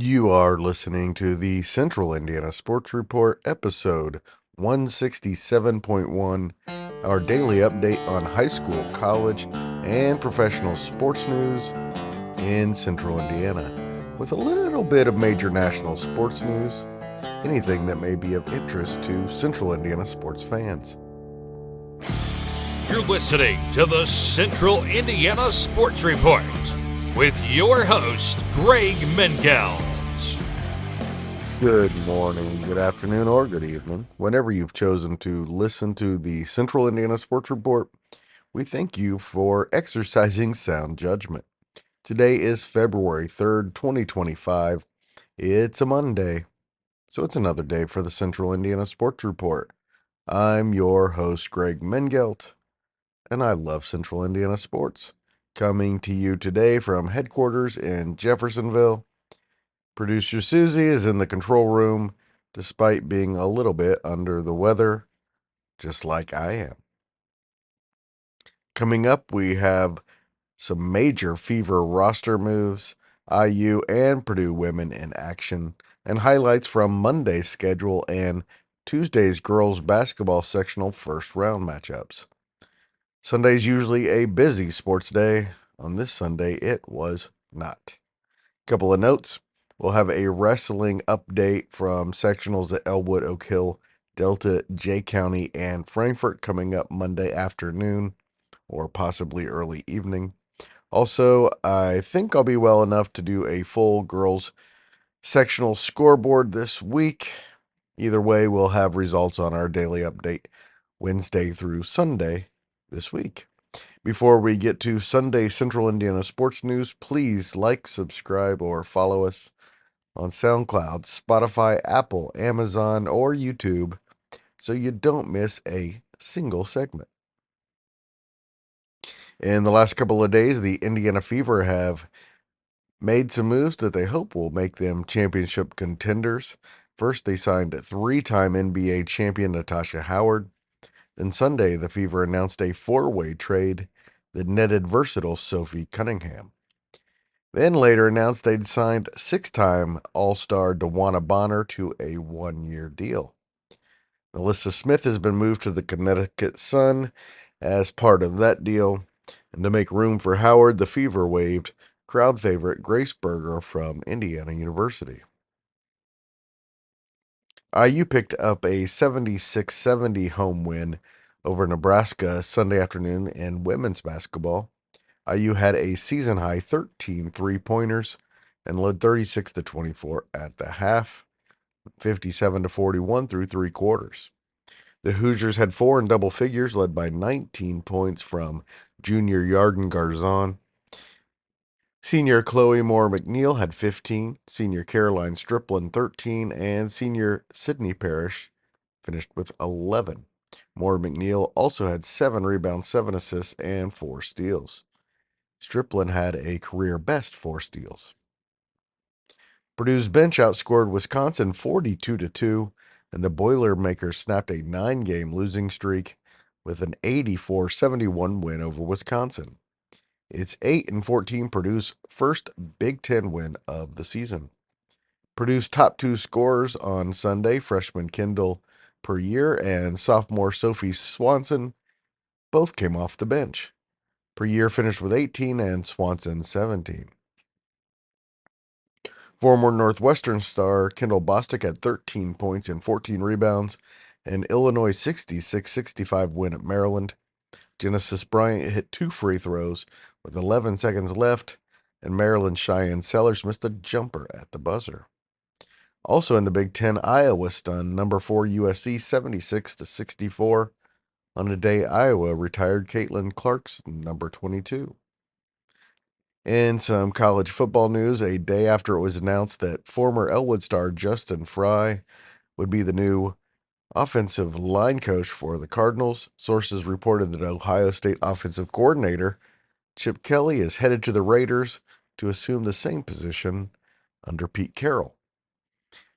You are listening to the Central Indiana Sports Report, episode 167.1, our daily update on high school, college, and professional sports news in Central Indiana, with a little bit of major national sports news, anything that may be of interest to Central Indiana sports fans. You're listening to the Central Indiana Sports Report with your host, Greg Mengelt. Good morning, good afternoon, or good evening. Whenever you've chosen to listen to the Central Indiana Sports Report, we thank you for exercising sound judgment. Today is February 3rd, 2025. It's a Monday, so it's another day for the Central Indiana Sports Report. I'm your host, Greg Mengelt, and I love Central Indiana sports. Coming to you today from headquarters in Jeffersonville. Producer Susie is in the control room, despite being a little bit under the weather, just like I am. Coming up, we have some major Fever roster moves, IU and Purdue women in action, and highlights from Monday's schedule and Tuesday's girls basketball sectional first round matchups. Sunday's usually a busy sports day. On this Sunday, it was not. Couple of notes. We'll have a wrestling update from sectionals at Elwood, Oak Hill, Delta, Jay County, and Frankfort coming up Monday afternoon or possibly early evening. Also, I think I'll be well enough to do a full girls sectional scoreboard this week. Either way, we'll have results on our daily update Wednesday through Sunday this week. Before we get to Sunday Central Indiana sports news, please like, subscribe, or follow us on SoundCloud, Spotify, Apple, Amazon, or YouTube so you don't miss a single segment. In the last couple of days, the Indiana Fever have made some moves that they hope will make them championship contenders. First, they signed three-time NBA champion Natasha Howard. Then Sunday, the Fever announced a four-way trade that netted versatile Sophie Cunningham. Then later announced they'd signed six-time All-Star DeWanna Bonner to a one-year deal. Alyssa Smith has been moved to the Connecticut Sun as part of that deal. And to make room for Howard, the Fever waived crowd favorite Grace Berger from Indiana University. IU picked up a 76-70 home win over Nebraska Sunday afternoon in women's basketball. IU had a season-high 13 three-pointers and led 36-24 at the half, 57-41 through three quarters. The Hoosiers had four in double figures, led by 19 points from junior Yarden Garzon. Senior Chloe Moore McNeil had 15, senior Caroline Striplin 13, and senior Sydney Parrish finished with 11. Moore McNeil also had 7 rebounds, 7 assists, and 4 steals. Striplin had a career best 4 steals. Purdue's bench outscored Wisconsin 42-2, and the Boilermakers snapped a 9-game losing streak with an 84-71 win over Wisconsin. It's 8-14 Purdue's first Big Ten win of the season. Purdue's top two scorers on Sunday, freshman Kendall Puryear and sophomore Sophie Swanson, both came off the bench. Puryear finished with 18 and Swanson 17. Former Northwestern star Kendall Bostic had 13 points and 14 rebounds, and Illinois' 66-65 win at Maryland. Genesis Bryant hit 2 free throws with 11 seconds left, and Maryland's Cheyenne Sellers missed a jumper at the buzzer. Also in the Big Ten, Iowa stunned number 4 USC 76-64 on the day Iowa retired Caitlin Clark's number 22. In some college football news, a day after it was announced that former Elwood star Justin Fry would be the new offensive line coach for the Cardinals, sources reported that Ohio State offensive coordinator Chip Kelly is headed to the Raiders to assume the same position under Pete Carroll.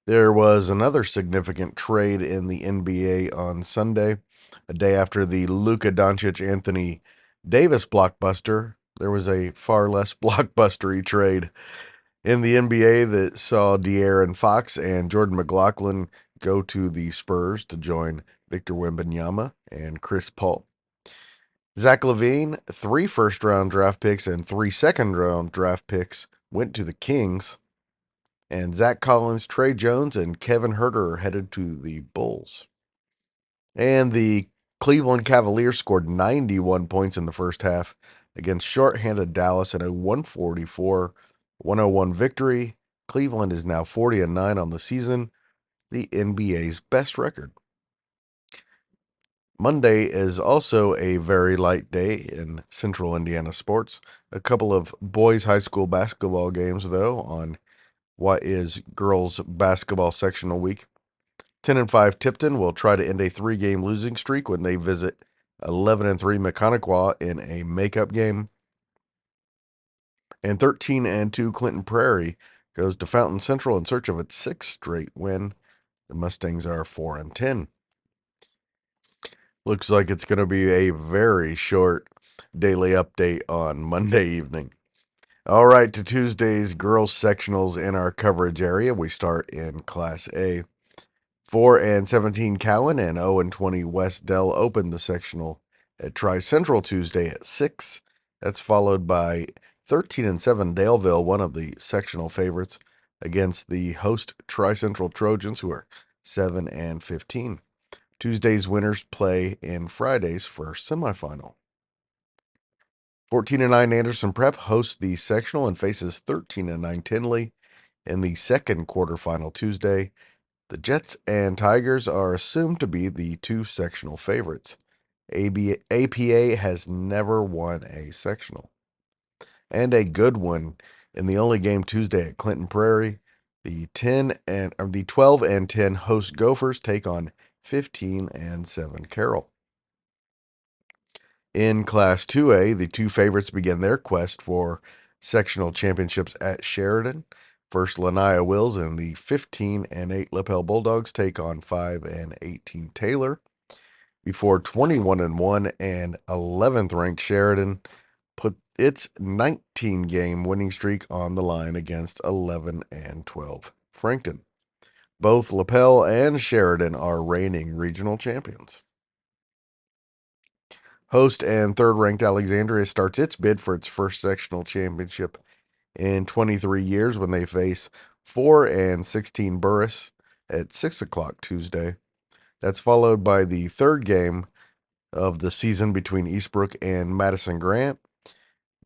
There was another significant trade in the NBA on Sunday, a day after the Luka Doncic-Anthony Davis blockbuster. There was a far less blockbustery trade. In the NBA, that saw De'Aaron Fox and Jordan McLaughlin go to the Spurs to join Victor Wembanyama and Chris Paul. Zach LaVine, 3 first-round draft picks and 3 second-round draft picks went to the Kings. And Zach Collins, Trey Jones, and Kevin Huerter are headed to the Bulls. And the Cleveland Cavaliers scored 91 points in the first half against shorthanded Dallas in a 144-101 victory. Cleveland is now 40-9 on the season, the NBA's best record. Monday is also a very light day in Central Indiana sports. A couple of boys' high school basketball games, though, on what is girls' basketball sectional week. 10-5 Tipton will try to end a 3-game losing streak when they visit 11-3 Mechaniqua in a makeup game. And 13-2 Clinton Prairie goes to Fountain Central in search of its 6th straight win. The Mustangs are 4-10. Looks like it's going to be a very short daily update on Monday evening. All right, to Tuesday's girls sectionals in our coverage area. We start in Class A. 4-17 Cowan and 0-20 West Dell opened the sectional at Tri Central Tuesday at 6. That's followed by 13-7 Daleville, one of the sectional favorites, against the host Tri Central Trojans, who are 7-15. Tuesday's winners play in Friday's first semifinal. 14-9 Anderson Prep hosts the sectional and faces 13-9 Tinley in the second quarterfinal Tuesday. The Jets and Tigers are assumed to be the 2 sectional favorites. APA has never won a sectional. And a good one in the only game Tuesday at Clinton Prairie. The 12-10 host Gophers take on 15-7 Carroll. In Class 2A, the 2 favorites begin their quest for sectional championships at Sheridan. First, Lanaya Wills and the 15-8 Lapel Bulldogs take on 5-18 Taylor, before 21-1 and 11th ranked Sheridan put its 19-game winning streak on the line against 11-12 Frankton. Both Lapel and Sheridan are reigning regional champions. Host and third-ranked Alexandria starts its bid for its first sectional championship in 23 years when they face 4-16 Burris at 6 o'clock Tuesday. That's followed by the third game of the season between Eastbrook and Madison Grant.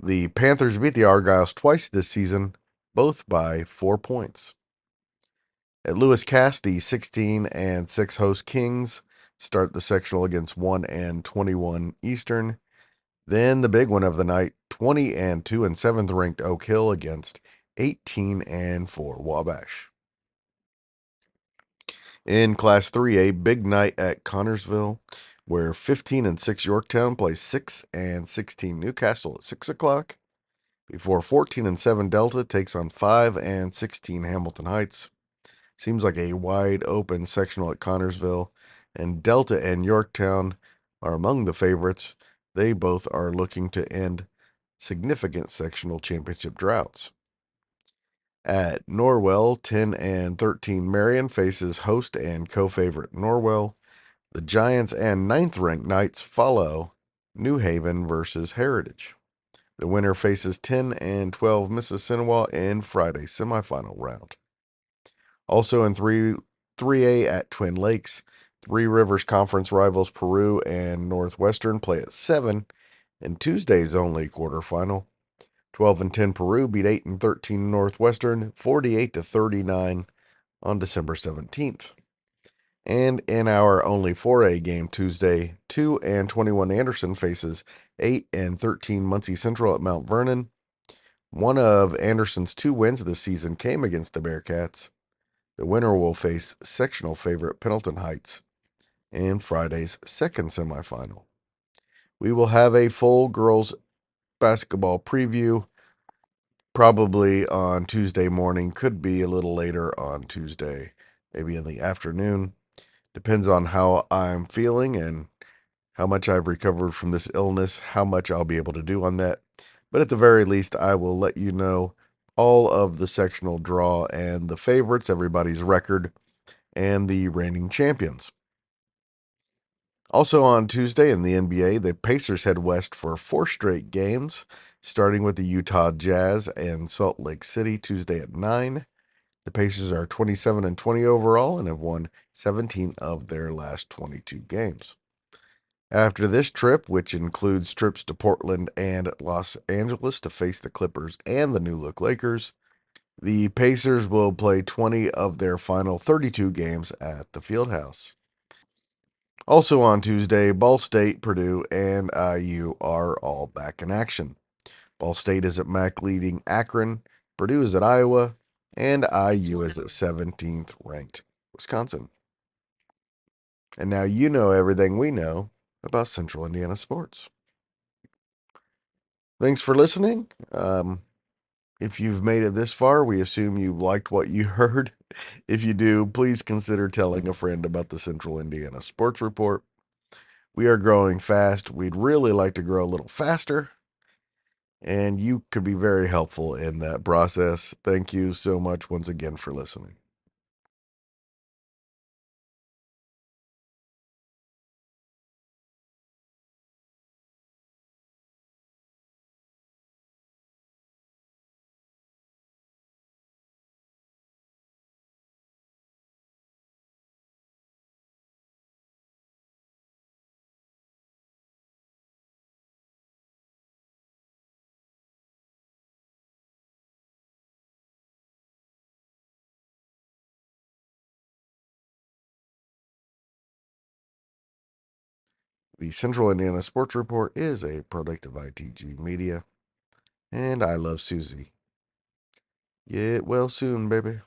The Panthers beat the Argyles twice this season, both by 4 points. At Lewis Cass, the 16-6 host Kings start the sectional against 1-21 Eastern. Then the big one of the night, 20-2 and 7th ranked Oak Hill against 18-4 Wabash. In Class 3A, big night at Connorsville, where 15-6 Yorktown plays 6-16 Newcastle at 6 o'clock, before 14-7 Delta takes on 5-16 Hamilton Heights. Seems like a wide open sectional at Connorsville, and Delta and Yorktown are among the favorites. They both are looking to end significant sectional championship droughts. At Norwell, 10-13 Marion faces host and co-favorite Norwell. The Giants and 9th-ranked Knights follow New Haven versus Heritage. The winner faces 10-12 Mississinawa in Friday's semifinal round. Also in 3A at Twin Lakes, Three Rivers Conference rivals Peru and Northwestern play at 7 in Tuesday's only quarterfinal. 12-10 Peru beat 8-13 Northwestern 48-39 on December 17th. And in our only 4A game Tuesday, 2-21 Anderson faces 8-13 Muncie Central at Mount Vernon. One of Anderson's 2 wins this season came against the Bearcats. The winner will face sectional favorite Pendleton Heights in Friday's second semifinal. We will have a full girls basketball preview probably on Tuesday morning, could be a little later on Tuesday, maybe in the afternoon. Depends on how I'm feeling and how much I've recovered from this illness, how much I'll be able to do on that. But at the very least, I will let you know all of the sectional draw and the favorites, everybody's record, and the reigning champions. Also on Tuesday in the NBA, the Pacers head west for 4 straight games, starting with the Utah Jazz and Salt Lake City Tuesday at 9. The Pacers are 27-20 overall and have won 17 of their last 22 games. After this trip, which includes trips to Portland and Los Angeles to face the Clippers and the new look Lakers, the Pacers will play 20 of their final 32 games at the Fieldhouse. Also on Tuesday, Ball State, Purdue, and IU are all back in action. Ball State is at MAC leading Akron, Purdue is at Iowa, and IU is at 17th ranked Wisconsin. And now you know everything we know about Central Indiana sports. Thanks for listening. If you've made it this far, we assume you liked what you heard. If you do, please consider telling a friend about the Central Indiana Sports Report. We are growing fast. We'd really like to grow a little faster, and you could be very helpful in that process. Thank you so much once again for listening. The Central Indiana Sports Report is a product of ITG Media, and I love Susie. Get well soon, baby.